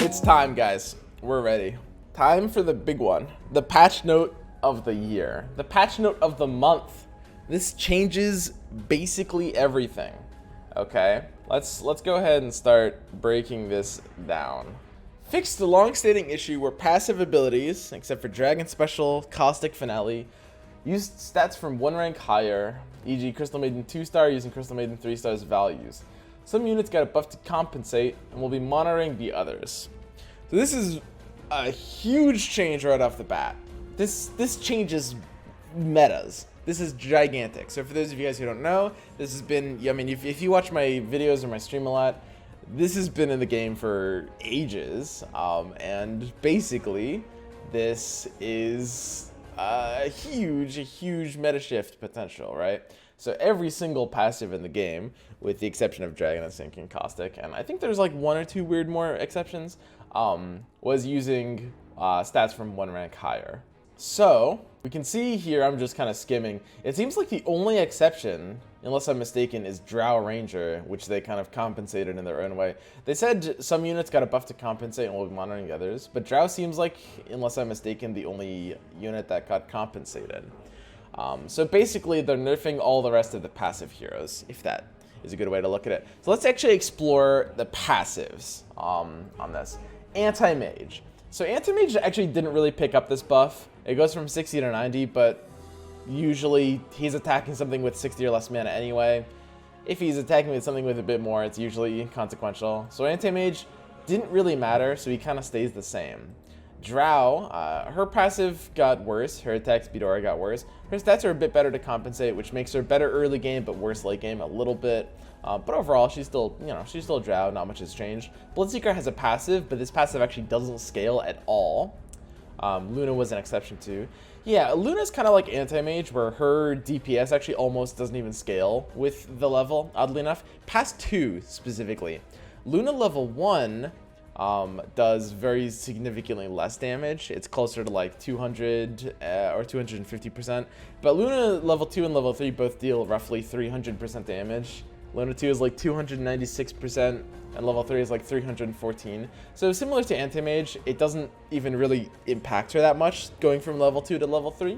It's time, guys. We're ready. Time for the big one. The patch note of the year. The patch note of the month. This changes basically everything. Okay? Let's go ahead and start breaking this down. Fixed the long-standing issue where passive abilities, except for Dragon Special, Caustic Finale, used stats from one rank higher, e.g. Crystal Maiden 2-star using Crystal Maiden 3-star's values. Some units got a buff to compensate, and we'll be monitoring the others. So this is a huge change right off the bat. This changes metas. This is gigantic. So for those of you guys who don't know, this has been, I mean, if you watch my videos or my stream a lot, this has been in the game for ages. And basically, this is a huge meta shift potential, right? So every single passive in the game, with the exception of Dragon and Sink and Caustic, and I think there's like one or two weird more exceptions, was using stats from one rank higher. So we can see here, I'm just kind of skimming. It seems like the only exception, unless I'm mistaken, is Drow Ranger, which they kind of compensated in their own way. They said some units got a buff to compensate and we'll be monitoring the others, but Drow seems like, unless I'm mistaken, the only unit that got compensated. So basically, they're nerfing all the rest of the passive heroes, if that is a good way to look at it. So let's actually explore the passives on this. Anti-Mage. So Anti-Mage actually didn't really pick up this buff. It goes from 60 to 90, but usually he's attacking something with 60 or less mana anyway. If he's attacking with something with a bit more, it's usually inconsequential. So Anti-Mage didn't really matter, so he kind of stays the same. Drow, her passive got worse, her attack speed aura got worse. Her stats are a bit better to compensate, which makes her better early game, but worse late game a little bit. But overall, she's still, she's still Drow, not much has changed. Bloodseeker has a passive, but this passive actually doesn't scale at all. Luna was an exception too. Yeah, Luna's kind of like Anti-Mage, where her DPS actually almost doesn't even scale with the level, oddly enough. Past 2, specifically. Luna level 1 does very significantly less damage. It's closer to like 200 or 250%. But Luna level 2 and level 3 both deal roughly 300% damage. Luna 2 is like 296%, and level 3 is like 314. So similar to Anti-Mage, it doesn't even really impact her that much going from level 2 to level 3.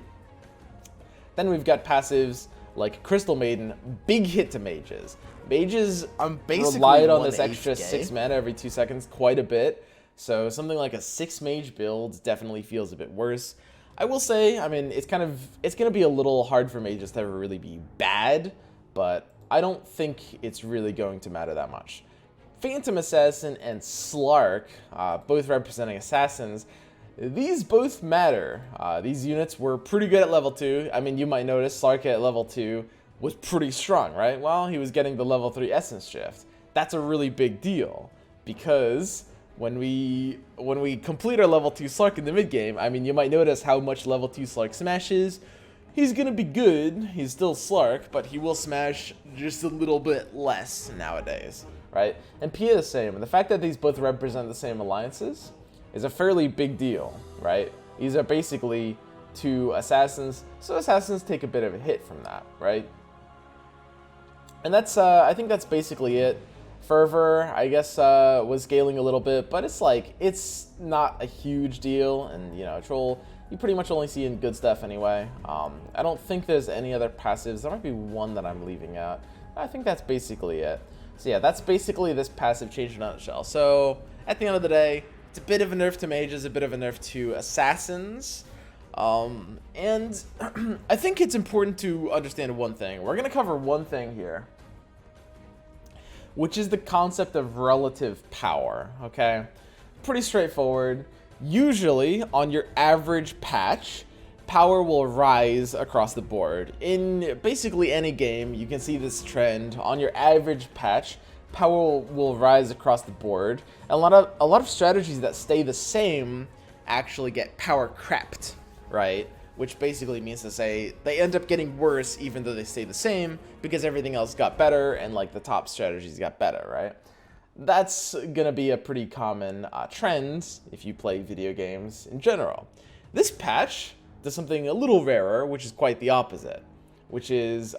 Then we've got passives like Crystal Maiden, big hit to mages. Mages relied on this extra 6 mana every 2 seconds quite a bit. So something like a 6 mage build definitely feels a bit worse. I will say, I mean, it's going to be a little hard for mages to ever really be bad, but I don't think it's really going to matter that much. Phantom Assassin and Slark, both representing assassins, these both matter. These units were pretty good at level 2. I mean, you might notice Slark at level 2 was pretty strong, right? Well, he was getting the level 3 essence shift. That's a really big deal, because when we complete our level 2 Slark in the mid game, I mean, you might notice how much level 2 Slark smashes. He's gonna be good, he's still Slark, but he will smash just a little bit less nowadays, right? And Pia the same, and the fact that these both represent the same alliances is a fairly big deal, right? These are basically 2 assassins, so assassins take a bit of a hit from that, right? And that's, I think that's basically it. Fervor, I guess, was scaling a little bit, but it's like, it's not a huge deal, and, Troll, you pretty much only see in good stuff anyway. I don't think there's any other passives. There might be one that I'm leaving out. I think that's basically it. So yeah, that's basically this passive change in a nutshell. So, at the end of the day, it's a bit of a nerf to mages, a bit of a nerf to assassins. And I think it's important to understand one thing. We're going to cover one thing here, which is the concept of relative power, okay? Pretty straightforward. Usually, on your average patch, power will rise across the board. In basically any game, you can see this trend. On your average patch, power will rise across the board. A lot of strategies that stay the same actually get power crept, right? Which basically means to say they end up getting worse even though they stay the same because everything else got better and like the top strategies got better, right? That's gonna be a pretty common trend if you play video games in general. This patch does something a little rarer, which is quite the opposite, which is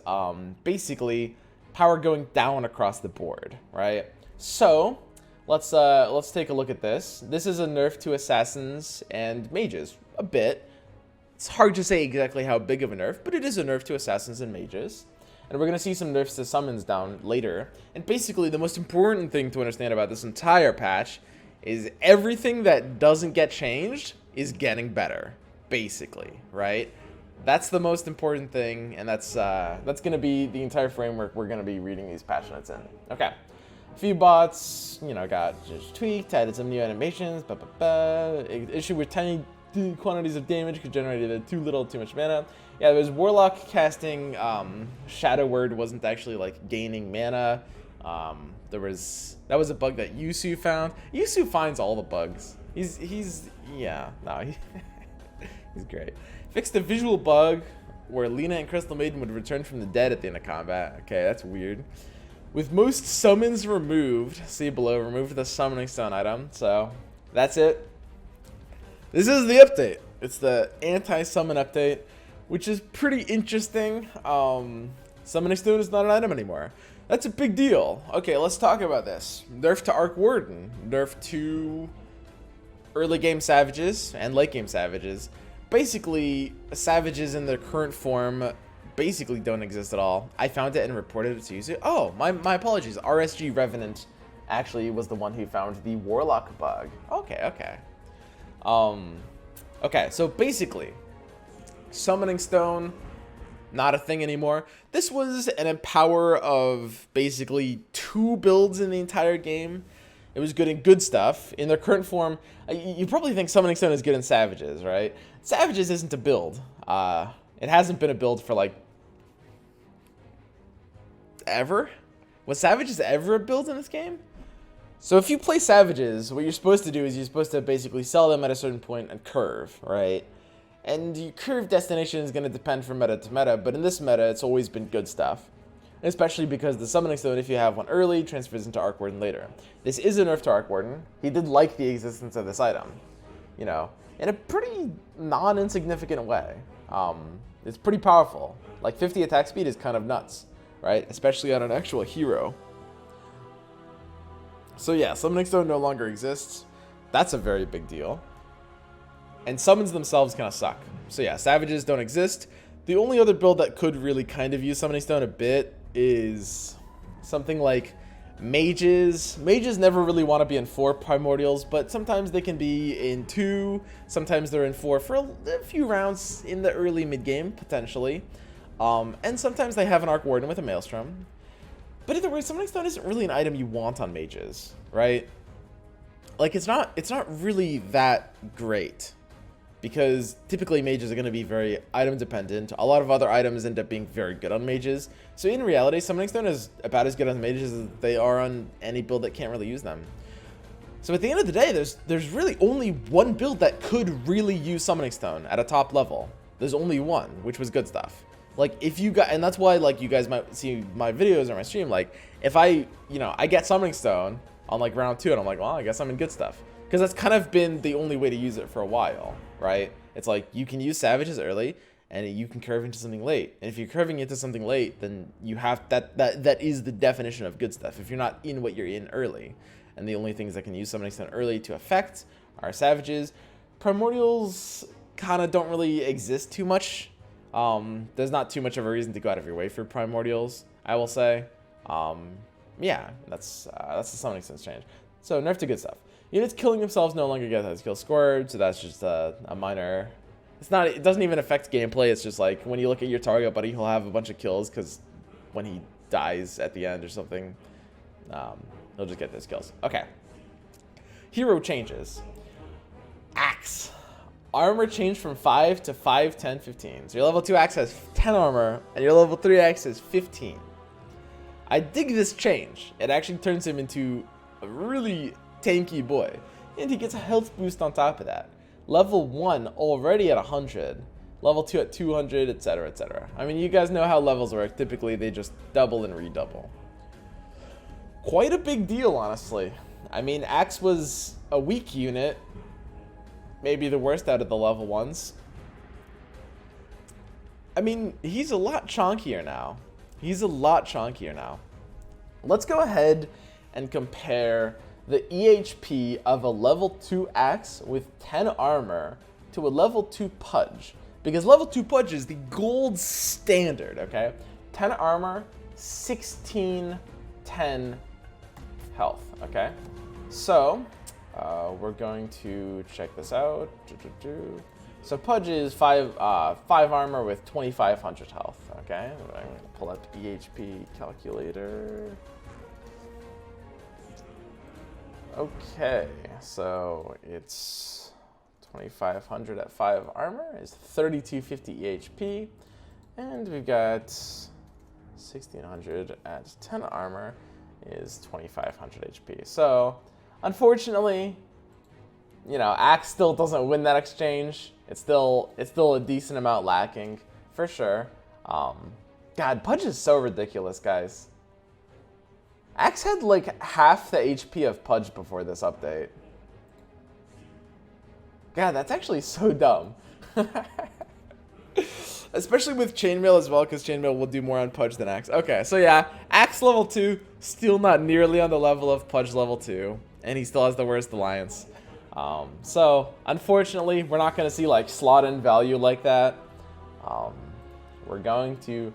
basically power going down across the board, right? So let's take a look at this. This is a nerf to assassins and mages, a bit. It's hard to say exactly how big of a nerf, but it is a nerf to assassins and mages. And we're going to see some nerfs to summons down later. And basically, the most important thing to understand about this entire patch is everything that doesn't get changed is getting better, basically, right? That's the most important thing, and that's going to be the entire framework we're going to be reading these patch notes in. Okay. A few bots, you know, got just tweaked, added some new animations, issue with tiny quantities of damage could generate either too little or too much mana. Yeah, there was Warlock casting Shadow Word wasn't actually like gaining mana. That was a bug that Yusu found. Yusu finds all the bugs. He's great. Fixed a visual bug where Lena and Crystal Maiden would return from the dead at the end of combat. Okay, that's weird. With most summons removed, see below, remove the summoning stone item. So that's it. This is the update. It's the anti-summon update, which is pretty interesting. Summoning stone is not an item anymore. That's a big deal. Okay, let's talk about this. Nerf to Arc Warden. Nerf to early game Savages and late game Savages. Basically, Savages in their current form basically don't exist at all. I found it and reported it to you. Oh, my apologies. RSG Revenant actually was the one who found the Warlock bug. Okay. Okay, so basically, Summoning Stone, not a thing anymore. This was an empower of basically 2 builds in the entire game. It was good in good stuff. In their current form, you probably think Summoning Stone is good in Savages, right? Savages isn't a build. It hasn't been a build for like ever. Was Savages ever a build in this game? So if you play Savages, what you're supposed to do is you're supposed to basically sell them at a certain point and curve, right? And your curve destination is going to depend from meta to meta, but in this meta, it's always been good stuff. Especially because the Summoning Stone, if you have one early, transfers into Arc Warden later. This is a nerf to Arc Warden. He did like the existence of this item, you know, in a pretty non-insignificant way. It's pretty powerful. Like 50 attack speed is kind of nuts, right? Especially on an actual hero. So yeah, Summoning Stone no longer exists. That's a very big deal. And summons themselves kind of suck. So yeah, Savages don't exist. The only other build that could really kind of use Summoning Stone a bit is something like Mages. Mages never really want to be in 4 Primordials, but sometimes they can be in 2. Sometimes they're in 4 for a few rounds in the early mid-game, potentially. And sometimes they have an Arc Warden with a Maelstrom. But either way, Summoning Stone isn't really an item you want on Mages, right? Like, it's not really that great. Because typically mages are going to be very item dependent. A lot of other items end up being very good on mages. So in reality, Summoning Stone is about as good on mages as they are on any build that can't really use them. So at the end of the day, there's really only one build that could really use Summoning Stone at a top level. There's only one, which was good stuff. Like if you got, and that's why like you guys might see my videos or my stream, like if I get Summoning Stone on like round 2 and I'm like, well, I guess I'm in good stuff. Because that's kind of been the only way to use it for a while, right? It's like you can use Savages early and you can curve into something late. And if you're curving into something late, then you have that is the definition of good stuff. If you're not in what you're in early. And the only things that can use Summoning Stone early to affect are Savages. Primordials kind of don't really exist too much. There's not too much of a reason to go out of your way for Primordials, I will say. Yeah, that's the Summoning Stone's change. So nerf to good stuff. Units killing themselves no longer get that skill scored, so that's just a minor. It doesn't even affect gameplay. It's just like when you look at your target buddy, he'll have a bunch of kills because when he dies at the end or something, he'll just get those kills. Okay. Hero changes. Axe. Armor changed from 5 to 5, 10, 15. So your level 2 axe has 10 armor, and your level 3 axe has 15. I dig this change. It actually turns him into a really tanky boy, and he gets a health boost on top of that. Level 1 already at 100, level 2 at 200, etc, etc. I mean, you guys know how levels work. Typically they just double and redouble. Quite a big deal, honestly. I mean, Axe was a weak unit, maybe the worst out of the level 1s. I mean, he's a lot chunkier now. Let's go ahead and compare the EHP of a level 2 axe with 10 armor to a level 2 pudge. Because level 2 pudge is the gold standard, okay? 10 armor, 16, 10 health, okay? So, we're going to check this out. So pudge is 5 armor with 2,500 health, okay? I'm going to pull out the EHP calculator. Okay, so it's 2,500 at 5 armor is 3,250 EHP, and we've got 1,600 at 10 armor is 2,500 HP. So, unfortunately, you know, Axe still doesn't win that exchange. It's still a decent amount lacking, for sure. God, Pudge is so ridiculous, guys. Axe had like half the HP of Pudge before this update. God, that's actually so dumb. Especially with Chainmail as well, because Chainmail will do more on Pudge than Axe. Okay, so yeah, Axe level 2, still not nearly on the level of Pudge level 2. And he still has the worst alliance. So, unfortunately, we're not going to see like slot-in value like that. We're going to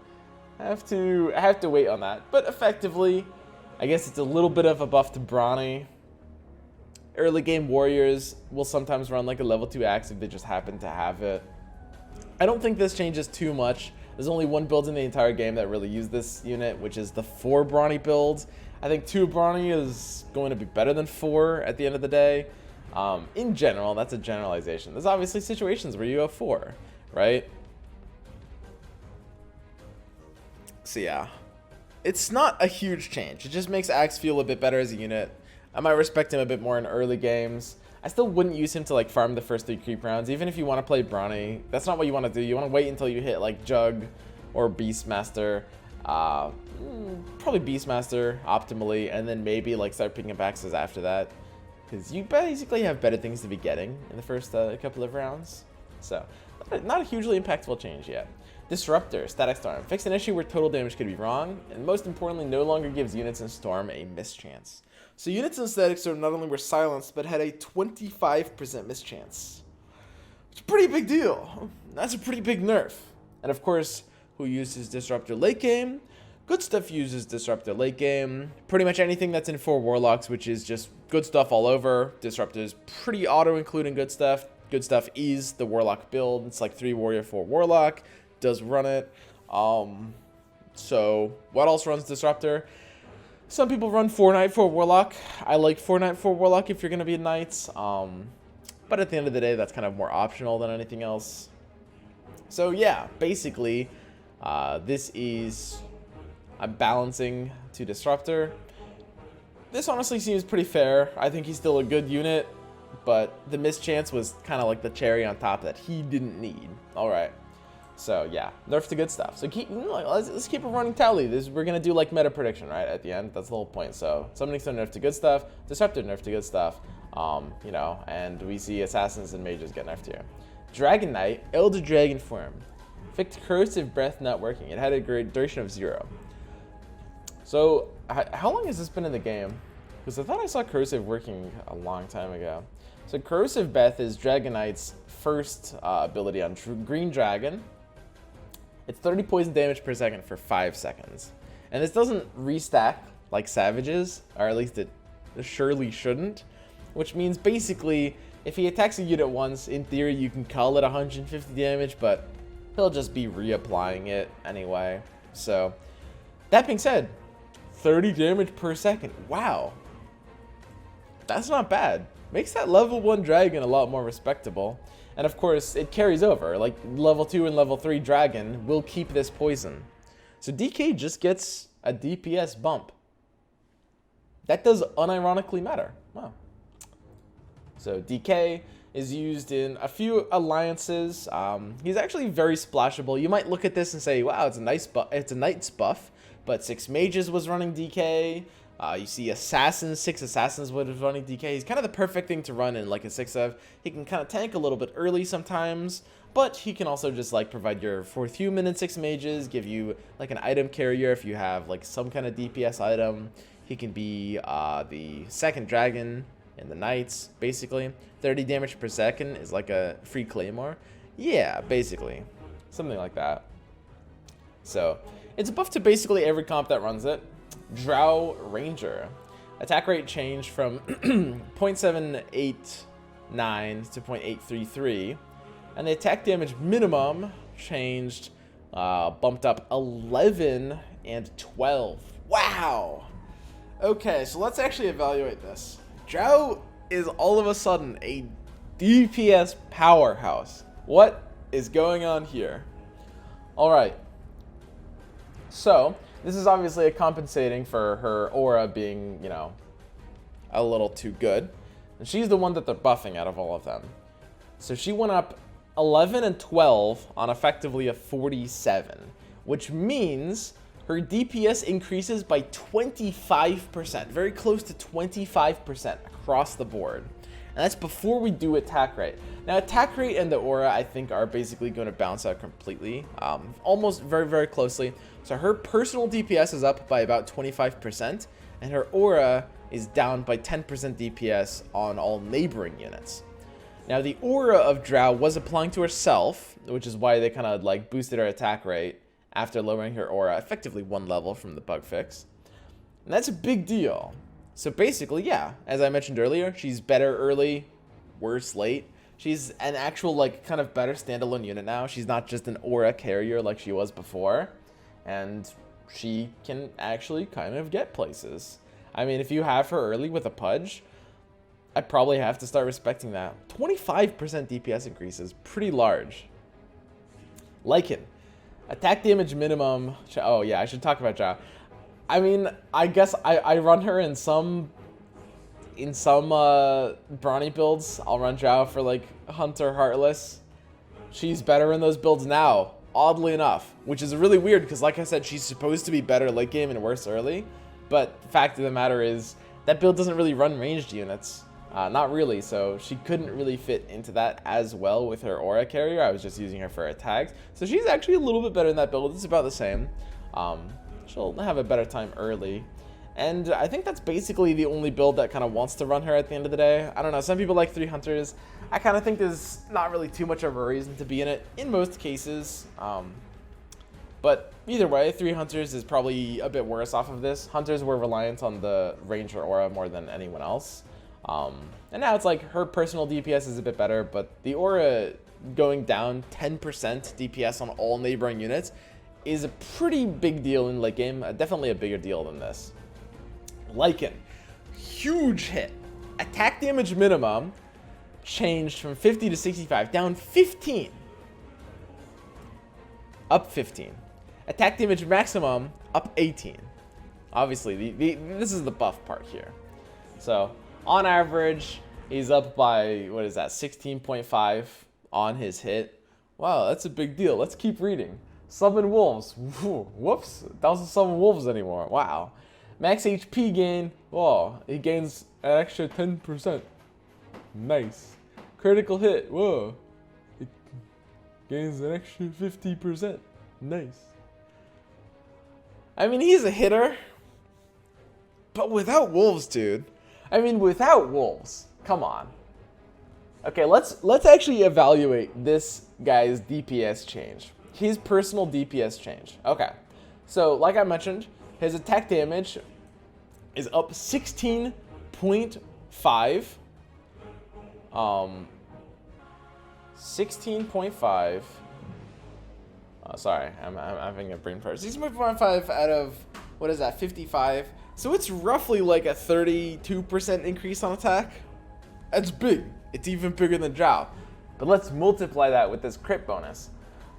have to wait on that. But effectively, I guess it's a little bit of a buff to Brawny. Early game warriors will sometimes run like a level 2 axe if they just happen to have it. I don't think this changes too much. There's only one build in the entire game that really used this unit, which is the 4 Brawny build. I think 2 Brawny is going to be better than 4 at the end of the day. In general, that's a generalization. There's obviously situations where you have 4, right? So yeah, it's not a huge change. It just makes Axe feel a bit better as a unit. I might respect him a bit more in early games. I still wouldn't use him to like farm the first 3 creep rounds, even if you want to play Brawny. That's not what you want to do. You want to wait until you hit like Jug or Beastmaster. Probably Beastmaster optimally, and then maybe like start picking up axes after that. Because you basically have better things to be getting in the first couple of rounds. So, not a hugely impactful change yet. Disruptor, Static Storm. Fix an issue where total damage could be wrong, and most importantly, no longer gives units in Storm a mischance. So units in Static Storm not only were silenced, but had a 25% mischance. It's a pretty big deal. That's a pretty big nerf. And of course, who uses Disruptor late game? Good Stuff uses Disruptor late game. Pretty much anything that's in 4 Warlocks, which is just Good Stuff all over. Disruptor is pretty auto-including Good Stuff. Good Stuff is the Warlock build. It's like 3 Warrior, 4 Warlock. Does run it. So, what else runs Disruptor? Some people run 4 Knight, 4 Warlock. I like 4 Knight, 4 Warlock if you're going to be Knights. But at the end of the day, that's kind of more optional than anything else. So yeah, basically, this is a balancing to Disruptor. This honestly seems pretty fair. I think he's still a good unit, but the mischance was kind of like the cherry on top that he didn't need. All right. So yeah, nerf to Good Stuff. So let's keep a running tally. We're gonna do like meta prediction, right? At the end, that's the whole point. So Summoning Stone nerf to Good Stuff, Disruptor nerf to Good Stuff, you know, and we see Assassins and Mages get nerfed here. Dragon Knight, Elder Dragon form. Fixed Corrosive Breath not working. It had a duration of 0. So how long has this been in the game? Because I thought I saw Corrosive working a long time ago. So Corrosive Breath is Dragon Knight's first ability on Green Dragon. It's 30 poison damage per second for 5 seconds. And this doesn't restack like Savages, or at least it surely shouldn't. Which means basically, if he attacks a unit once, in theory you can call it 150 damage, but he'll just be reapplying it anyway. So, that being said, 30 damage per second. Wow. That's not bad. Makes that level 1 dragon a lot more respectable. And of course, it carries over. Like, level 2 and level 3 dragon will keep this poison. So DK just gets a DPS bump. That does unironically matter. Wow. So DK is used in a few alliances. He's actually very splashable. You might look at this and say, wow, it's a nice buff. It's a Knight's buff. But 6 Mages was running DK. You see Assassins, 6 Assassins was running DK. He's kind of the perfect thing to run in like a 6-of. He can kind of tank a little bit early sometimes, but he can also just like provide your 4th human and 6 Mages, give you like an item carrier if you have like some kind of DPS item. He can be the second dragon in the knights, basically. 30 damage per second is like a free claymore. Yeah, basically. Something like that. So, it's a buff to basically every comp that runs it. Drow Ranger. Attack rate changed from 0.789 to 0.833. And the attack damage minimum changed, bumped up 11 and 12. Wow! Okay, so let's actually evaluate this. Drow is all of a sudden a DPS powerhouse. What is going on here? Alright. So, this is obviously compensating for her aura being, you know, a little too good. And she's the one that they're buffing out of all of them. So she went up 11 and 12 on effectively a 47, which means her DPS increases by 25%, very close to 25% across the board. And that's before we do attack rate. Now, attack rate and the aura, I think, are basically going to bounce out completely, almost very, very closely. So her personal DPS is up by about 25%, and her aura is down by 10% DPS on all neighboring units. Now, the aura of Drow was applying to herself, which is why they kind of like boosted her attack rate after lowering her aura effectively 1 level from the bug fix. And that's a big deal. So basically, yeah, as I mentioned earlier, she's better early, worse late. She's an actual, like, kind of better standalone unit now. She's not just an aura carrier like she was before. And she can actually kind of get places. I mean, if you have her early with a pudge, I'd probably have to start respecting that. 25% DPS increase is pretty large. Lycan. Attack damage minimum. Oh, yeah, I should talk about Drow. I mean, I guess I run her in some brawny builds. I'll run Drow for like Hunter Heartless. She's better in those builds now, oddly enough, which is really weird because, like I said, she's supposed to be better late game and worse early. But the fact of the matter is that build doesn't really run ranged units. Not really, so she couldn't really fit into that as well with her aura carrier. I was just using her for attacks. So she's actually a little bit better in that build. It's about the same. She'll have a better time early. And I think that's basically the only build that kind of wants to run her at the end of the day. I don't know, some people like 3 hunters. I kind of think there's not really too much of a reason to be in it in most cases. But either way, 3 hunters is probably a bit worse off of this. Hunters were reliant on the ranger aura more than anyone else. And now it's like her personal DPS is a bit better, but the aura going down 10% DPS on all neighboring units is a pretty big deal in late game. Definitely a bigger deal than this. Lycan. Huge hit. Attack damage minimum changed from 50 to 65, down 15. Up 15. Attack damage maximum up 18. Obviously, this is the buff part here. So, on average, he's up by, what is that, 16.5 on his hit. Wow, that's a big deal. Let's keep reading. Summon wolves. Whoops, doesn't summon wolves anymore. Wow. Max HP gain. Whoa, he gains an extra 10%. Nice. Critical hit. Whoa. It gains an extra 50%. Nice. I mean, he's a hitter. But without wolves, dude. I mean, without wolves. Come on. Okay, let's actually evaluate this guy's DPS change. His personal DPS change. Okay. So, like I mentioned, his attack damage is up 16.5. 16.5. Sorry, I'm having a brain fart. 16.5 out of, what is that, 55? So it's roughly like a 32% increase on attack. That's big. It's even bigger than Drow. But let's multiply that with this crit bonus.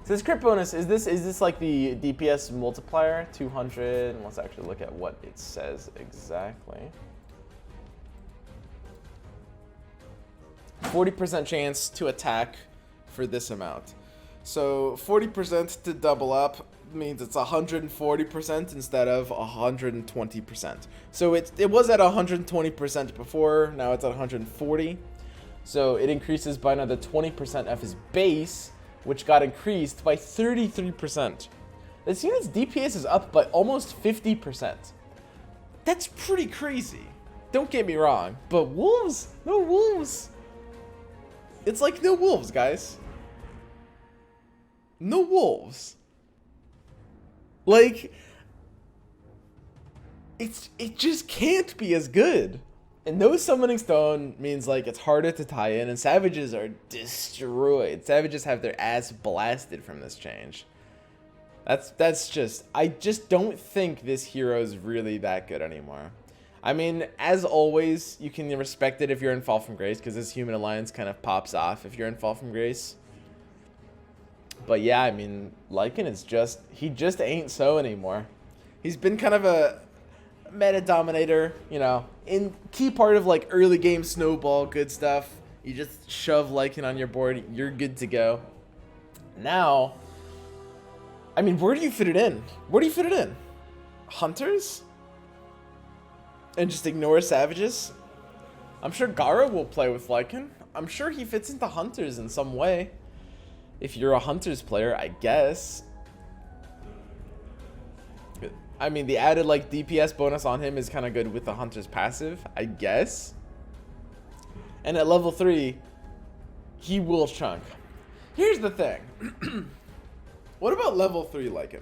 So this crit bonus, is this like the DPS multiplier? 200, and let's actually look at what it says exactly. 40% chance to attack for this amount. So 40% to double up means it's 140% instead of 120%. So it was at 120% before, now it's at 140. So it increases by another 20% of his base, which got increased by 33%. This unit's DPS is up by almost 50%. That's pretty crazy. Don't get me wrong, but wolves? No wolves. It's like no wolves, guys. No wolves. Like, it just can't be as good. And no summoning stone means like it's harder to tie in, and savages are destroyed. Savages have their ass blasted from this change. That's just, I just don't think this hero is really that good anymore. I mean, as always, you can respect it if you're in Fall from Grace, because this Human Alliance kind of pops off if you're in Fall from Grace. But yeah, I mean, Lycan is just, he just ain't so anymore. He's been kind of a meta dominator, you know, in key part of like early game snowball, good stuff. You just shove Lycan on your board, you're good to go. Now, I mean, where do you fit it in? Where do you fit it in? Hunters? And just ignore savages? I'm sure Gara will play with Lycan. I'm sure he fits into hunters in some way. If you're a hunters player, I guess. I mean, the added like DPS bonus on him is kind of good with the hunter's passive, I guess. And at level 3, he will chunk. Here's the thing. What about level 3 Lycan?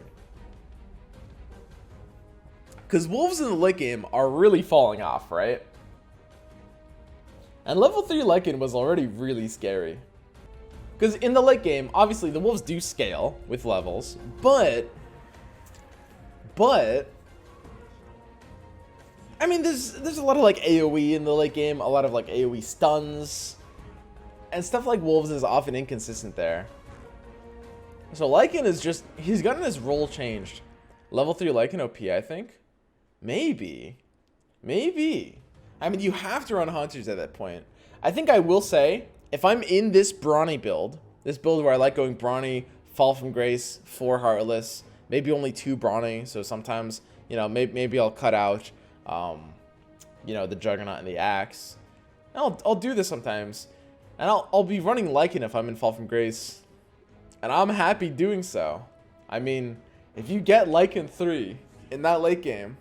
Because wolves in the late game are really falling off, right? And level 3 Lycan was already really scary. Because in the late game, obviously the wolves do scale with levels, but I mean, there's a lot of like AoE in the late game, a lot of like AoE stuns, and stuff like wolves is often inconsistent there. So Lycan is just, he's gotten his role changed. Level 3 Lycan OP, I think. Maybe. I mean, you have to run hunters at that point. I think I will say, if I'm in this brawny build, this build where I like going brawny, Fall from Grace, 4 Heartless, maybe only 2 brawny, so sometimes, you know, maybe I'll cut out, you know, the Juggernaut and the Axe. And I'll do this sometimes. And I'll be running Lycan if I'm in Fall from Grace. And I'm happy doing so. I mean, if you get Lycan 3 in that late game,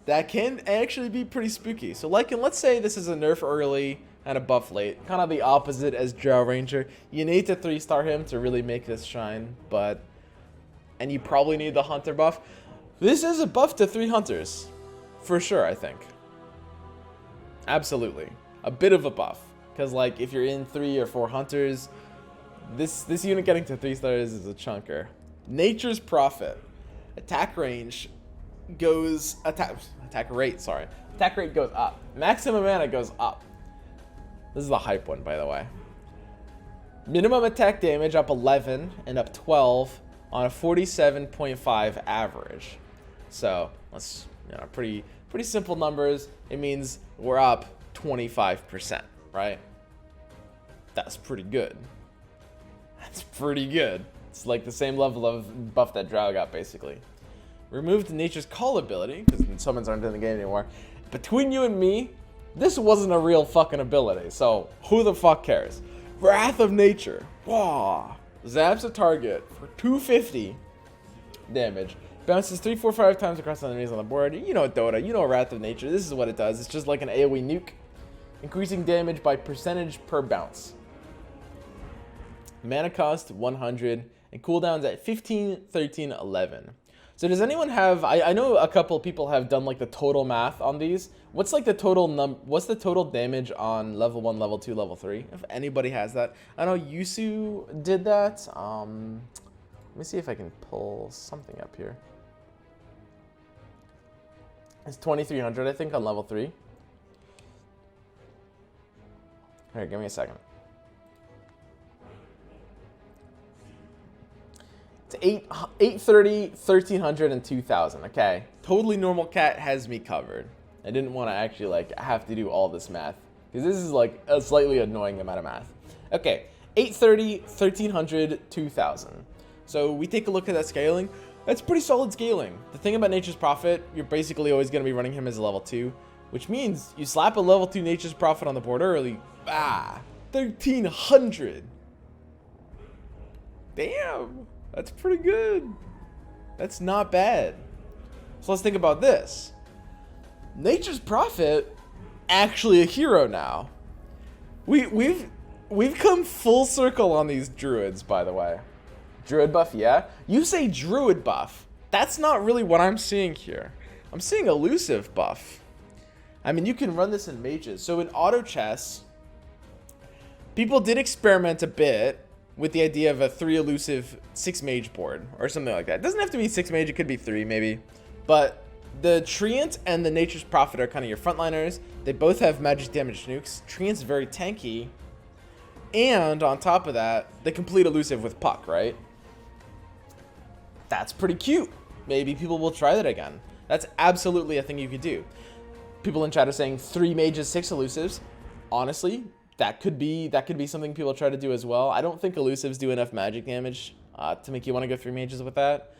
that can actually be pretty spooky. So Lycan, let's say this is a nerf early and a buff late. Kind of the opposite as Drow Ranger. You need to 3-star him to really make this shine, and you probably need the hunter buff. This is a buff to 3 hunters. For sure, I think. Absolutely. A bit of a buff. Because like if you're in 3 or 4 hunters, this unit getting to 3 stars is a chunker. Nature's Prophet. Attack range goes attack rate goes up. Maximum mana goes up. This is the hype one, by the way. Minimum attack damage up 11 and up 12 on a 47.5 average. So let's, you know, pretty simple numbers. It means we're up 25%, right? That's pretty good. That's pretty good. It's like the same level of buff that Drow got, basically. Removed Nature's Call ability, because summons aren't in the game anymore. Between you and me, this wasn't a real fucking ability, so who the fuck cares? Wrath of Nature. Wah! Zaps a target for 250 damage. Bounces 3, 4, 5 times across the enemies on the board. You know Dota, you know Wrath of Nature. This is what it does. It's just like an AoE nuke. Increasing damage by percentage per bounce. Mana cost 100 and cooldowns at 15, 13, 11. So does anyone have, I know a couple people have done like the total math on these. What's like the total what's the total damage on level 1, level 2, level 3? If anybody has that. I know Yusu did that. Let me see if I can pull something up here. It's 2,300, I think, on level 3. Here, give me a second. It's 830, 1,300, and 2,000. Okay, totally normal cat has me covered. I didn't want to actually like have to do all this math because this is like a slightly annoying amount of math. Okay, 830, 1,300, 2,000. So we take a look at that scaling. That's pretty solid scaling. The thing about Nature's Prophet, you're basically always going to be running him as a level 2, which means you slap a level 2 Nature's Prophet on the board early. 1,300. Damn, that's pretty good. That's not bad. So let's think about this. Nature's Prophet actually a hero now. We've come full circle on these druids, by the way. Druid buff, yeah. You say druid buff. That's not really what I'm seeing here. I'm seeing elusive buff. I mean, you can run this in mages. So in auto chess, people did experiment a bit with the idea of a 3 elusive 6 mage board or something like that. It doesn't have to be 6 mage, it could be 3 maybe. But the Treant and the Nature's Prophet are kind of your frontliners. They both have magic damage nukes. Treant's very tanky. And on top of that, the complete elusive with Puck, right? That's pretty cute. Maybe people will try that again. That's absolutely a thing you could do. People in chat are saying 3 mages, 6 elusives. Honestly, that could be something people try to do as well. I don't think elusives do enough magic damage to make you want to go 3 mages with that.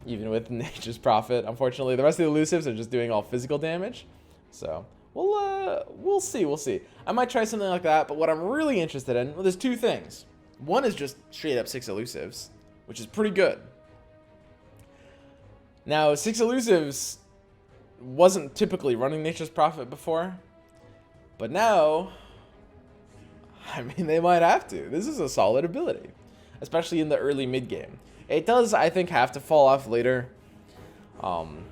Even with Nature's Prophet, unfortunately, the rest of the elusives are just doing all physical damage. So we'll see. I might try something like that. But what I'm really interested in, well, there's 2 things. One is just straight up 6 elusives, which is pretty good. Now 6 elusives wasn't typically running Nature's Prophet before, but now, I mean, they might have to. This is a solid ability, especially in the early mid game. It does, I think, have to fall off later,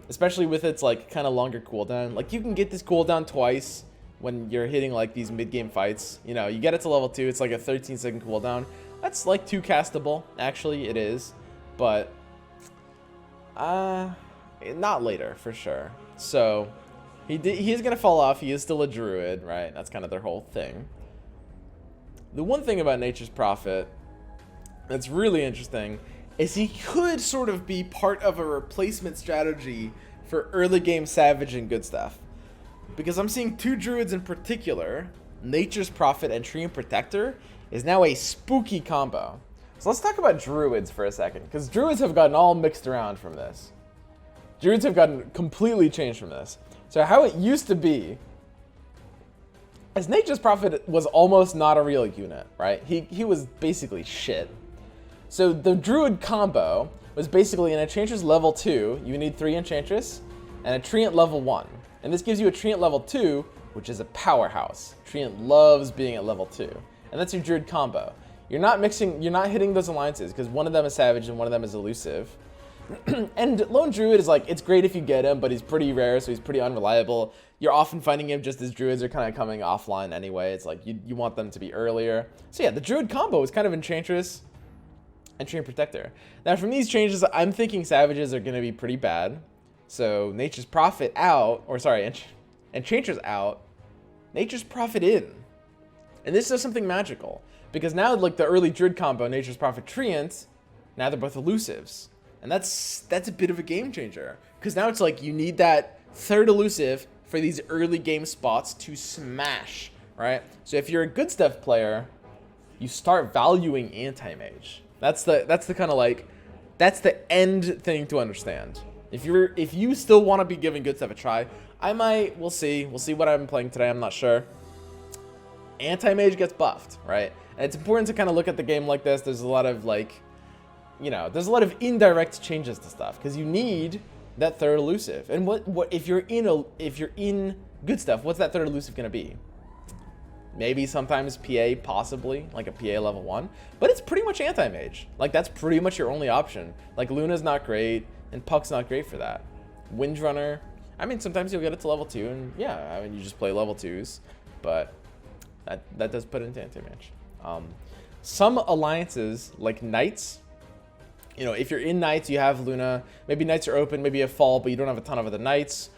especially with its like kind of longer cooldown. Like you can get this cooldown twice when you're hitting like these mid game fights. You know, you get it to level 2, it's like a 13-second cooldown. That's like 2 castable. Actually, it is, but not later for sure. So he is gonna fall off. He is still a druid, right? That's kind of their whole thing. The one thing about Nature's Prophet that's really interesting is he could sort of be part of a replacement strategy for early game Savage and good stuff. Because I'm seeing 2 druids in particular, Nature's Prophet and Treant Protector, is now a spooky combo. So let's talk about druids for a second, because druids have gotten all mixed around from this. Druids have gotten completely changed from this. So how it used to be, as Nature's Prophet was almost not a real unit, right? He was basically shit. So the Druid combo was basically an Enchantress level 2, you need 3 Enchantress, and a Treant level 1. And this gives you a Treant level 2, which is a powerhouse. Treant loves being at level 2. And that's your Druid combo. You're not hitting those alliances, because one of them is Savage and one of them is elusive. And Lone Druid is like, it's great if you get him, but he's pretty rare, so he's pretty unreliable. You're often finding him just as Druids are kind of coming offline anyway. It's like, you want them to be earlier. So yeah, the Druid combo is kind of Enchantress and Treant Protector. Now from these changes, I'm thinking Savages are going to be pretty bad. So Nature's Prophet out, or sorry, Enchantress out, Nature's Prophet in. And this does something magical. Because now, like the early Druid combo, Nature's Prophet Treant, now they're both elusives. And that's a bit of a game changer. Because now it's like you need that 3rd elusive for these early game spots to smash, right? So if you're a good stuff player, you start valuing anti-mage. That's the kind of like, that's the end thing to understand. If you still want to be giving good stuff a try, we'll see what I'm playing today, I'm not sure. Anti-mage gets buffed, right? And it's important to kind of look at the game like this. There's a lot of like, you know, there's a lot of indirect changes to stuff because you need that 3rd elusive. And what if you're in good stuff, what's that 3rd elusive gonna be? Maybe sometimes PA, possibly like a PA level 1, but it's pretty much anti-mage. Like that's pretty much your only option. Like Luna's not great and Puck's not great for that. Windrunner, I mean sometimes you'll get it to level 2 and yeah, I mean you just play level 2s, but that does put it into anti-mage. Some alliances like Knights, you know, if you're in Knights, you have Luna. Maybe Knights are open, maybe you have Fall, but you don't have a ton of other Knights.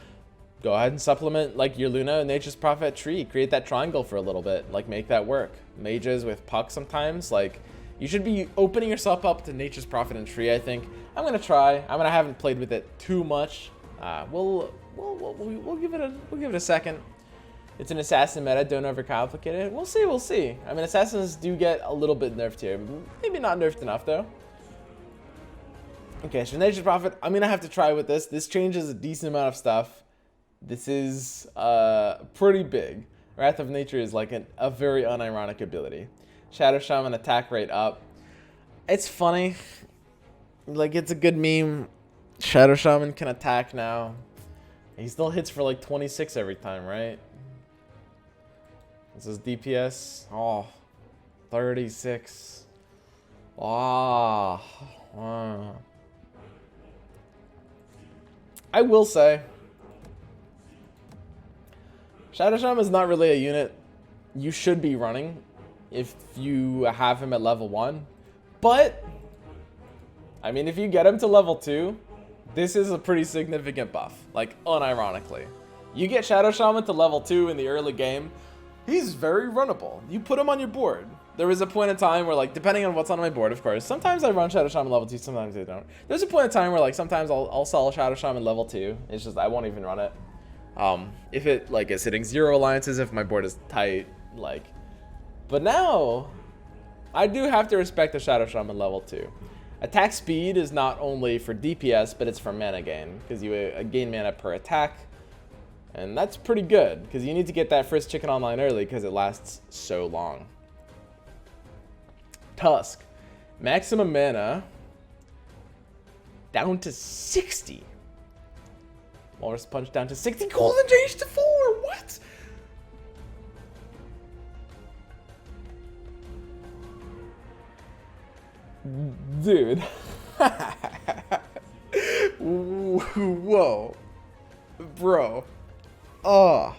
Go ahead and supplement like your Luna and Nature's Prophet tree. Create that triangle for a little bit. Like make that work. Mages with Puck sometimes. Like you should be opening yourself up to Nature's Prophet and tree. I think I'm gonna try. I haven't played with it too much. We'll give it a second. It's an assassin meta. Don't overcomplicate it. We'll see. I mean, assassins do get a little bit nerfed here. Maybe not nerfed enough though. Okay, so Nature's Prophet, I'm going to have to try with this. This changes a decent amount of stuff. This is pretty big. Wrath of Nature is like a very unironic ability. Shadow Shaman attack rate up. It's funny. Like, it's a good meme. Shadow Shaman can attack now. He still hits for like 26 every time, right? This is DPS. Oh, 36. Ah. Wow. I will say, Shadow Shaman is not really a unit you should be running if you have him at level 1. But, I mean, if you get him to level 2, this is a pretty significant buff. Like, unironically. You get Shadow Shaman to level 2 in the early game, he's very runnable. You put him on your board. There was a point in time where, like, depending on what's on my board, of course, sometimes I run Shadow Shaman level 2, sometimes I don't. There's a point in time where, like, sometimes I'll sell Shadow Shaman level 2. It's just, I won't even run it. If it, like, is hitting 0 alliances, if my board is tight, like. But now, I do have to respect the Shadow Shaman level 2. Attack speed is not only for DPS, but it's for mana gain, because you gain mana per attack. And that's pretty good, because you need to get that first chicken online early, because it lasts so long. Tusk. Maximum mana down to 60. Walrus Punch down to 60. Golden Rage to 4. What? Dude. Whoa. Bro. Oh.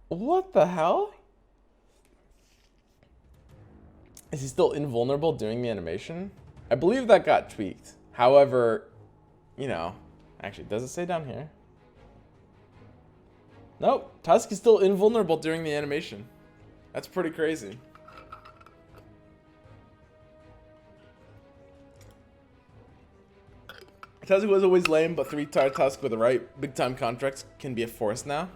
What the hell? Is he still invulnerable doing the animation? I believe that got tweaked. However, you know, actually, does it say down here? Nope, Tusk is still invulnerable during the animation. That's pretty crazy. Tusk was always lame, but 3-star Tusk with the right big-time contracts can be a force now.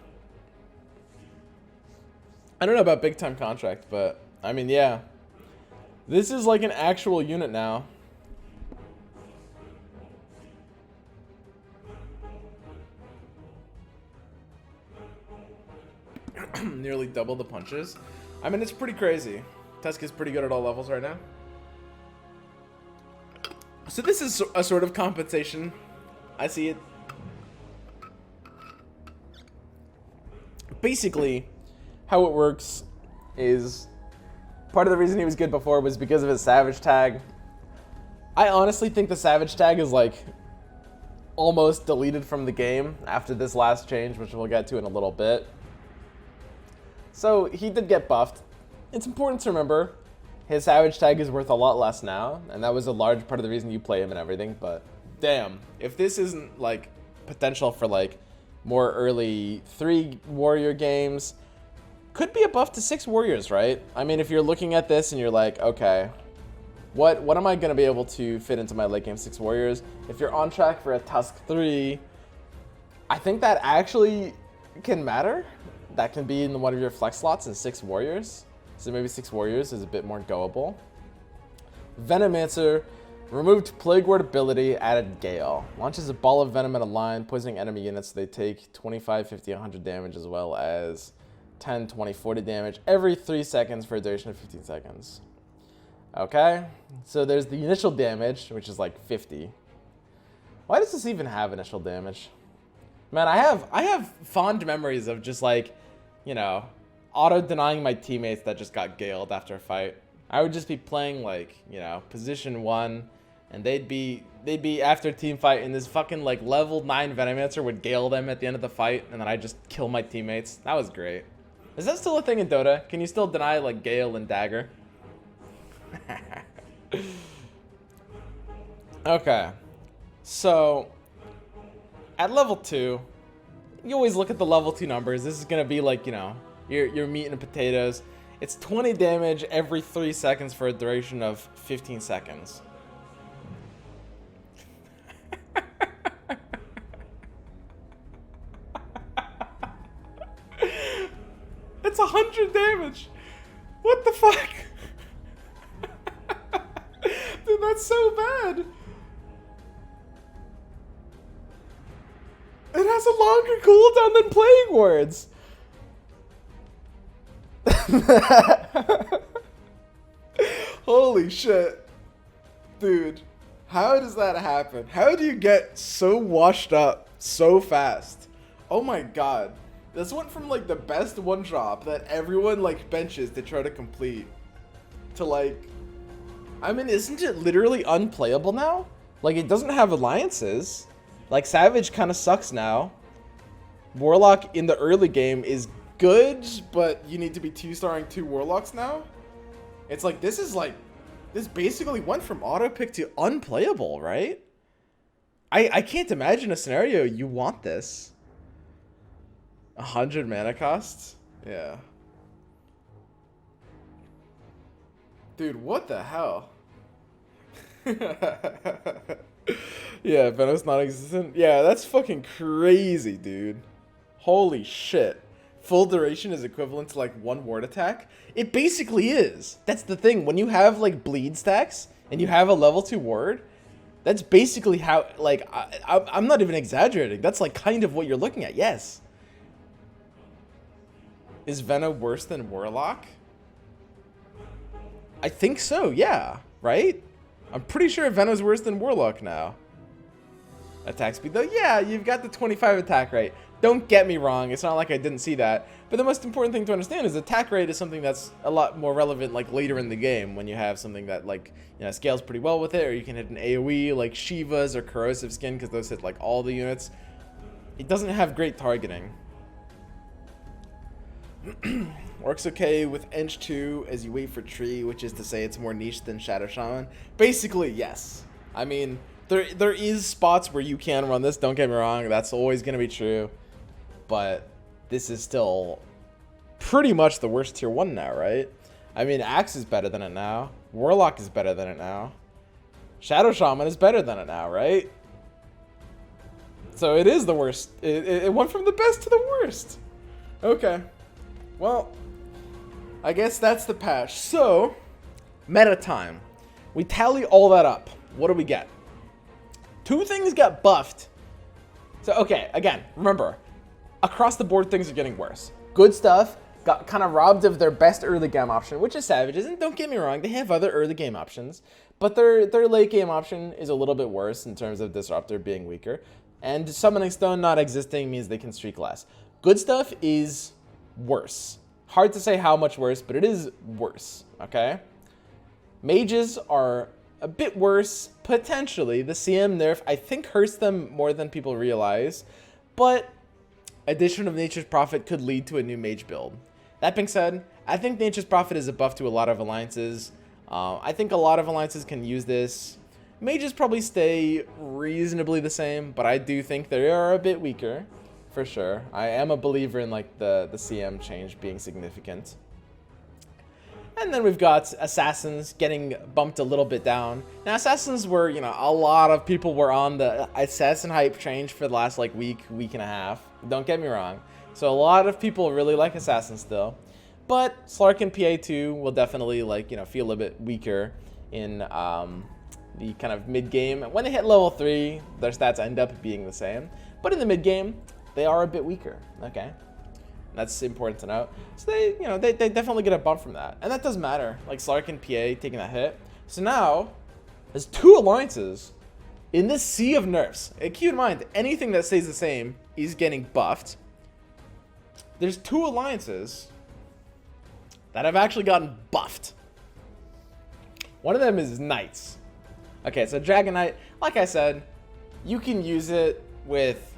I don't know about big-time contract, but, I mean, yeah. This is like an actual unit now. Nearly double the punches. I mean, it's pretty crazy. Tusk is pretty good at all levels right now. So this is a sort of compensation. I see it. Basically, how it works is part of the reason he was good before was because of his Savage tag. I honestly think the Savage tag is like almost deleted from the game after this last change, which we'll get to in a little bit. So he did get buffed. It's important to remember his Savage tag is worth a lot less now, and that was a large part of the reason you play him and everything, but damn, if this isn't like potential for like more early 3 warrior games, could be a buff to 6 warriors, right? I mean, if you're looking at this and you're like, okay, what am I going to be able to fit into my late game 6 warriors? If you're on track for a Tusk 3, I think that actually can matter. That can be in one of your flex slots in 6 warriors. So maybe 6 warriors is a bit more goable. Venomancer, removed Plague Ward ability, added Gale. Launches a ball of venom at a line, poisoning enemy units. They take 25, 50, 100 damage, as well as 10, 20, 40 damage every 3 seconds for a duration of 15 seconds. Okay, so there's the initial damage, which is like 50. Why does this even have initial damage? Man, I have fond memories of just like, you know, auto-denying my teammates that just got galed after a fight. I would just be playing like, you know, position 1, and they'd be after a team fight, and this fucking like level 9 Venomancer would gale them at the end of the fight, and then I'd just kill my teammates. That was great. Is that still a thing in Dota? Can you still deny like gale and dagger? Okay. So at level 2, you always look at the level 2 numbers. This is gonna be like, you know, your meat and potatoes. It's 20 damage every 3 seconds for a duration of 15 seconds. It's 100 damage. What the fuck? Dude, that's so bad. It has a longer cooldown than Plague Words. Holy shit. Dude, how does that happen? How do you get so washed up so fast? Oh my god. This went from like the best one drop that everyone like benches to try to complete to like, I mean, isn't it literally unplayable now? Like, it doesn't have alliances. Like, Savage kind of sucks now. Warlock in the early game is good, but you need to be 2-starring 2 Warlocks now. It's like, this basically went from auto pick to unplayable, right? I can't imagine a scenario you want this. 100 mana costs? Yeah. Dude, what the hell? Yeah, Venom's non-existent. Yeah, that's fucking crazy, dude. Holy shit. Full duration is equivalent to like 1 ward attack? It basically is. That's the thing. When you have like bleed stacks and you have a level 2 ward, that's basically how, like, I'm not even exaggerating. That's like kind of what you're looking at. Yes. Is Venom worse than Warlock? I think so, yeah. Right? I'm pretty sure Venom's worse than Warlock now. Attack speed, though, yeah, you've got the 25 attack rate. Don't get me wrong, it's not like I didn't see that. But the most important thing to understand is attack rate is something that's a lot more relevant like later in the game when you have something that like, you know, scales pretty well with it, or you can hit an AoE like Shiva's or Corrosive Skin because those hit like all the units. It doesn't have great targeting. Works okay with Eng 2 as you wait for Tree, which is to say it's more niche than Shadow Shaman. Basically, yes. I mean, there is spots where you can run this, don't get me wrong, that's always going to be true. But this is still pretty much the worst tier 1 now, right? I mean, Axe is better than it now. Warlock is better than it now. Shadow Shaman is better than it now, right? So it is the worst. It went from the best to the worst. Okay. Well, I guess that's the patch. So, meta time. We tally all that up. What do we get? 2 things got buffed. So, okay, again, remember, across the board, things are getting worse. Good stuff got kind of robbed of their best early game option, which is Savages. And don't get me wrong, they have other early game options. But their late game option is a little bit worse in terms of Disruptor being weaker. And Summoning Stone not existing means they can streak less. Good stuff is worse. Hard to say how much worse, but it is worse, okay? Mages are a bit worse, potentially. The CM nerf, I think, hurts them more than people realize, but addition of Nature's Prophet could lead to a new mage build. That being said, I think Nature's Prophet is a buff to a lot of alliances. I think a lot of alliances can use this. Mages probably stay reasonably the same, but I do think they are a bit weaker. For sure. I am a believer in like the CM change being significant. And then we've got Assassins getting bumped a little bit down. Now Assassins were, you know, a lot of people were on the Assassin hype change for the last like week and a half. Don't get me wrong. So a lot of people really like Assassins still. But Slark and PA2 will definitely like, you know, feel a bit weaker in the kind of mid game. When they hit level 3, their stats end up being the same. But in the mid game, they are a bit weaker, okay? That's important to note. So they, you know, they definitely get a bump from that. And that does matter, like Slark and PA taking that hit. So now, there's 2 alliances in this sea of nerfs. And keep in mind, anything that stays the same is getting buffed. There's 2 alliances that have actually gotten buffed. One of them is Knights. Okay, so Dragon Knight, like I said, you can use it with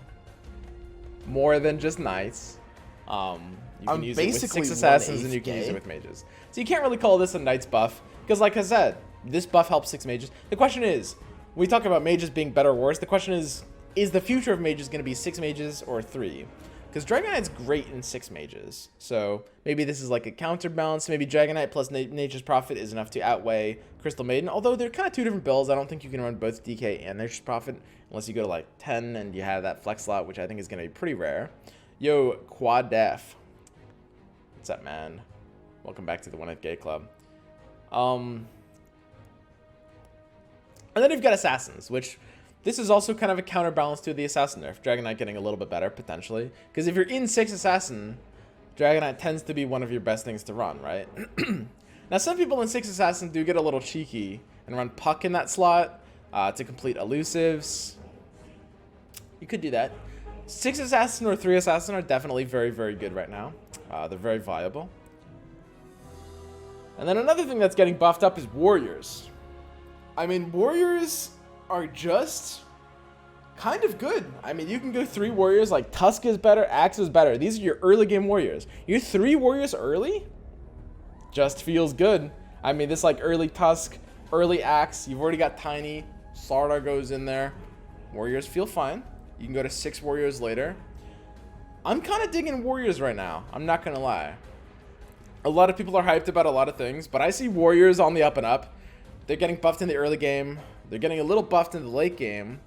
more than just Knights. You can use it with 6 Assassins and you can use it with Mages. So you can't really call this a Knights buff, because like I said, this buff helps 6 Mages. The question is, we talk about Mages being better or worse, the question is the future of Mages going to be 6 Mages or 3? Because Dragon Knight's great in 6 Mages, so maybe this is like a counterbalance. Maybe Dragon Knight plus Nature's Prophet is enough to outweigh Crystal Maiden, although they're kind of 2 different builds. I don't think you can run both DK and Nature's Prophet unless you go to like 10 and you have that flex slot, which I think is going to be pretty rare. Yo, Quad Def. What's up, man? Welcome back to the One Hit Gay Club. And then you've got Assassins, which this is also kind of a counterbalance to the Assassin nerf. Dragon Knight getting a little bit better, potentially. Because if you're in 6 Assassin, Dragon Knight tends to be one of your best things to run, right? Now, some people in 6 Assassin do get a little cheeky and run Puck in that slot to complete elusives. You could do that. 6 Assassin or 3 Assassin are definitely very, very good right now. They're very viable. And then another thing that's getting buffed up is Warriors. I mean, Warriors are just kind of good. I mean, you can go 3 Warriors, like Tusk is better, Axe is better. These are your early game Warriors. Your 3 Warriors early just feels good. I mean, this like early Tusk, early Axe, you've already got Tiny, Slardar goes in there. Warriors feel fine. You can go to 6 Warriors later. I'm kind of digging Warriors right now. I'm not going to lie. A lot of people are hyped about a lot of things, but I see Warriors on the up and up. They're getting buffed in the early game. They're getting a little buffed in the late game.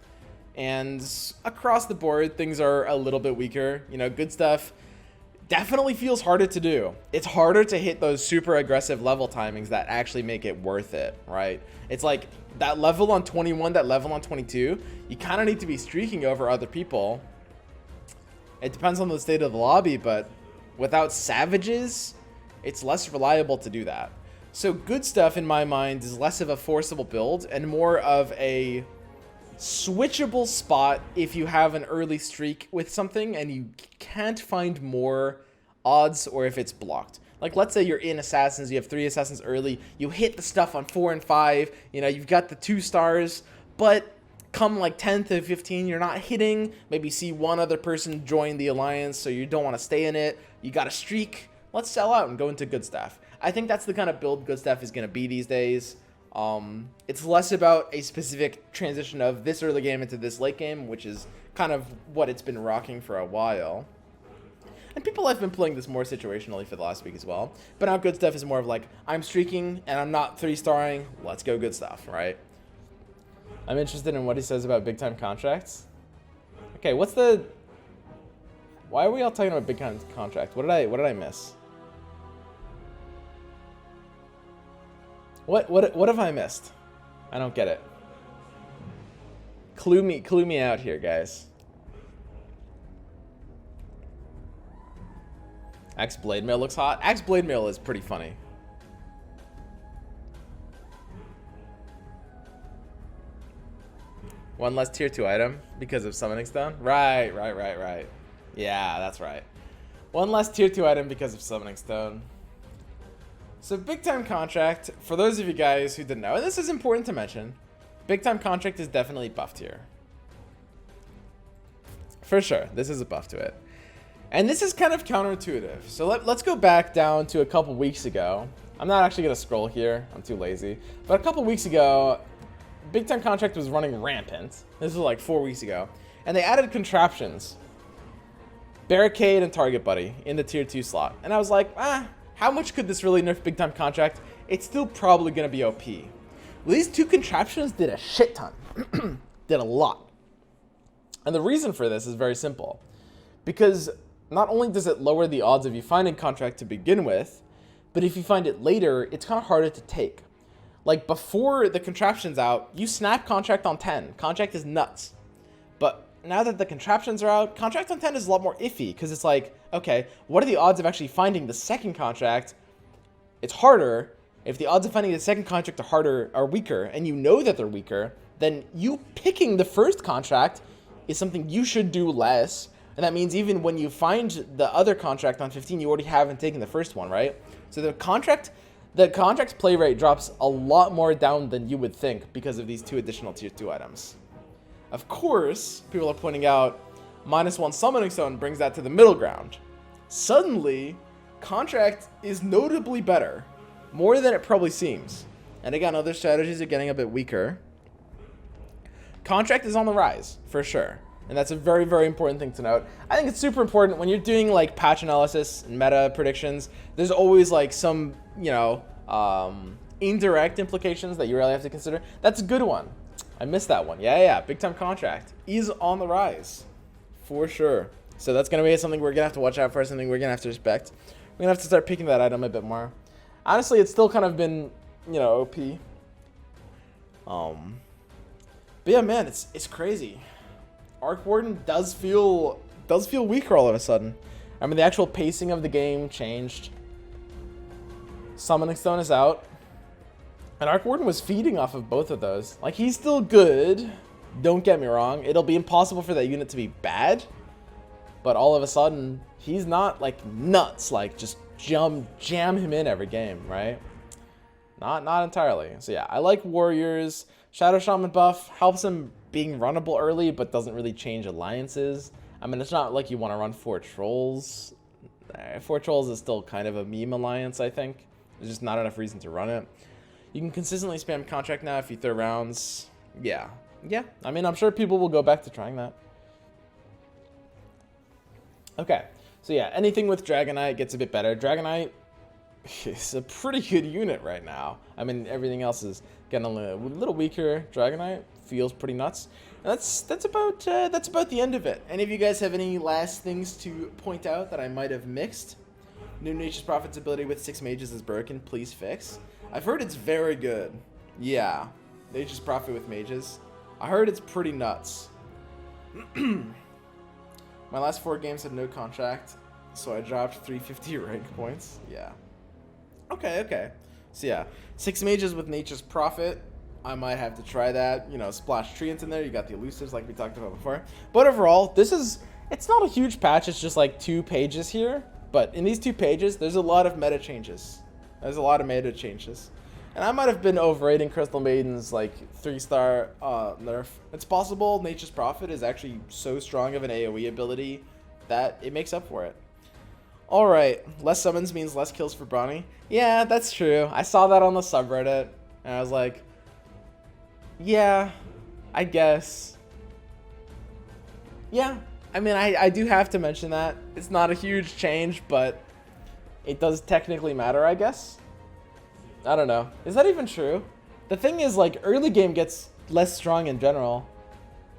And across the board, things are a little bit weaker. You know, good stuff definitely feels harder to do. It's harder to hit those super aggressive level timings that actually make it worth it, right? It's like that level on 21, that level on 22, you kind of need to be streaking over other people. It depends on the state of the lobby, but without savages, it's less reliable to do that. So good stuff in my mind is less of a forcible build and more of a switchable spot if you have an early streak with something and you can't find more odds, or if it's blocked. Like, let's say you're in Assassins, you have 3 Assassins early, you hit the stuff on 4 and 5, you know, you've got the 2 stars, but come like 10 to 15, you're not hitting, maybe see one other person join the alliance, so you don't want to stay in it, you got a streak, let's sell out and go into good stuff. I think that's the kind of build good stuff is going to be these days. It's less about a specific transition of this early game into this late game, which is kind of what it's been rocking for a while. And people have been playing this more situationally for the last week as well. But now good stuff is more of like, I'm streaking and I'm not 3-starring. Let's go good stuff, right? I'm interested in what he says about big time contracts. Okay, what's the... Why are we all talking about big time contract? What did I miss? What have I missed? I don't get it. Clue me out here, guys. Axe Blade Mail looks hot. Axe Blade Mail is pretty funny. One less tier 2 item because of Summoning Stone? Right. Yeah, that's right. One less tier 2 item because of Summoning Stone. So big time contract, for those of you guys who didn't know, and this is important to mention, big time contract is definitely buffed here. For sure, this is a buff to it. And this is kind of counterintuitive. So let's go back down to a couple weeks ago. I'm not actually going to scroll here, I'm too lazy. But a couple weeks ago, big time contract was running rampant. This was like 4 weeks ago. And they added contraptions. Barricade and Target Buddy in the tier 2 slot. And I was like, how much could this really nerf big time contract? It's still probably going to be OP. Well, these 2 contraptions did a shit ton. Did a lot. And the reason for this is very simple. Because not only does it lower the odds of you finding contract to begin with, but if you find it later, it's kind of harder to take. Like before the contraption's out, you snap contract on 10. Contract is nuts. But now that the contraptions are out, contract on 10 is a lot more iffy because it's like, okay, what are the odds of actually finding the second contract? It's harder. If the odds of finding the second contract are weaker, and you know that they're weaker, then you picking the first contract is something you should do less. And that means even when you find the other contract on 15, you already haven't taken the first one, right? So the contract play rate drops a lot more down than you would think because of these 2 additional tier 2 items. Of course, people are pointing out -1 Summoning Stone brings that to the middle ground. Suddenly, contract is notably better, more than it probably seems. And again, other strategies are getting a bit weaker. Contract is on the rise, for sure. And that's a very, very important thing to note. I think it's super important when you're doing like patch analysis and meta predictions. There's always like some, you know, indirect implications that you really have to consider. That's a good one. I missed that one. Yeah. Big time contract is on the rise, for sure. So that's gonna be something we're gonna have to watch out for. Something we're gonna have to respect. We're gonna have to start picking that item a bit more. Honestly, it's still kind of been, you know, OP. But yeah, man, it's crazy. Arc Warden does feel weaker all of a sudden. I mean, the actual pacing of the game changed. Summoning Stone is out. And Arc Warden was feeding off of both of those. Like, he's still good. Don't get me wrong. It'll be impossible for that unit to be bad. But all of a sudden, he's not, like, nuts. Like, just jam him in every game, right? Not entirely. So, yeah, I like Warriors. Shadow Shaman buff helps him being runnable early, but doesn't really change alliances. I mean, it's not like you want to run 4 Trolls. 4 Trolls is still kind of a meme alliance, I think. There's just not enough reason to run it. You can consistently spam contract now if you throw rounds. Yeah. I mean, I'm sure people will go back to trying that. Okay. So yeah, anything with Dragonite gets a bit better. Dragonite is a pretty good unit right now. I mean, everything else is getting a little weaker. Dragonite feels pretty nuts. And that's about the end of it. Any of you guys have any last things to point out that I might have mixed? New Nature's Prophet's ability with 6 mages is broken. Please fix. I've heard it's very good. Yeah, Nature's Prophet with mages. I heard it's pretty nuts. My last 4 games had no contract, so I dropped 350 rank points. Yeah. Okay. So yeah, 6 mages with Nature's Prophet. I might have to try that. You know, splash treants in there. You got the elusives like we talked about before. But overall, it's not a huge patch. It's just like 2 pages here. But in these 2 pages, there's a lot of meta changes. And I might have been overrating Crystal Maiden's like 3-star nerf. It's possible Nature's Prophet is actually so strong of an AoE ability that it makes up for it. Alright, less summons means less kills for Bronny. Yeah, that's true. I saw that on the subreddit, and I was like, yeah, I guess. Yeah, I mean, I do have to mention that. It's not a huge change, but it does technically matter, I guess. I don't know. Is that even true? The thing is, like, early game gets less strong in general.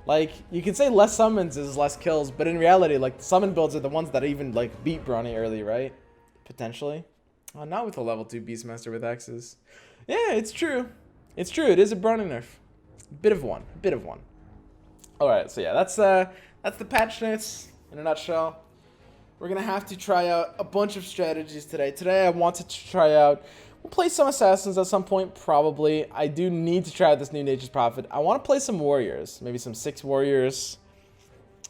Like, you can say less summons is less kills, but in reality, like, the summon builds are the ones that even, like, beat Bronny early, right? Potentially. Oh, not with a level 2 Beastmaster with X's. Yeah, it's true. It's true. It is a Bronny nerf. Bit of one. Alright, so yeah, that's the patch notes in a nutshell. We're going to have to try out a bunch of strategies today. Today I wanted to try out... We'll play some Assassins at some point, probably. I do need to try out this new Nature's Prophet. I want to play some Warriors. Maybe some 6 Warriors.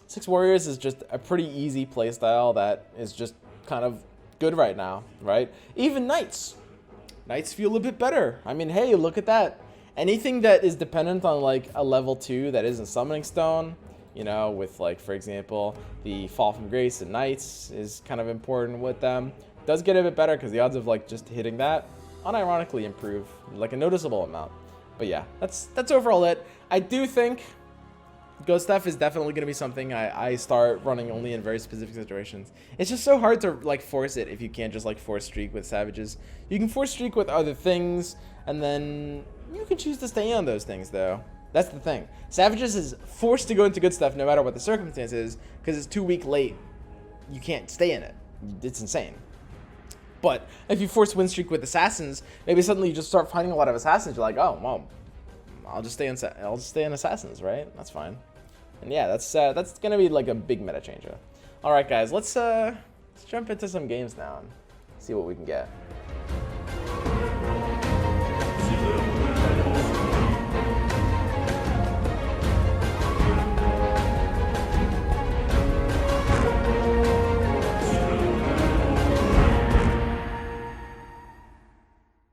6 Warriors is just a pretty easy playstyle that is just kind of good right now, right? Even Knights. Knights feel a bit better. I mean, hey, look at that. Anything that is dependent on, like, a level 2 that isn't Summoning Stone... You know, with, like, for example, the Fall from Grace and Knights is kind of important with them. Does get a bit better because the odds of, like, just hitting that unironically improve, like, a noticeable amount. But yeah, that's overall it. I do think Ghost Stuff is definitely going to be something I start running only in very specific situations. It's just so hard to, like, force it if you can't just, like, force streak with Savages. You can force streak with other things, and then you can choose to stay on those things, though. That's the thing. Savages is forced to go into Good Stuff no matter what the circumstance is, because it's 2 weeks late. You can't stay in it. It's insane. But if you force win streak with Assassins, maybe suddenly you just start finding a lot of Assassins. You're like, oh, well, I'll just stay in Assassins, right? That's fine. And yeah, that's gonna be like a big meta changer. All right, guys, let's jump into some games now and see what we can get.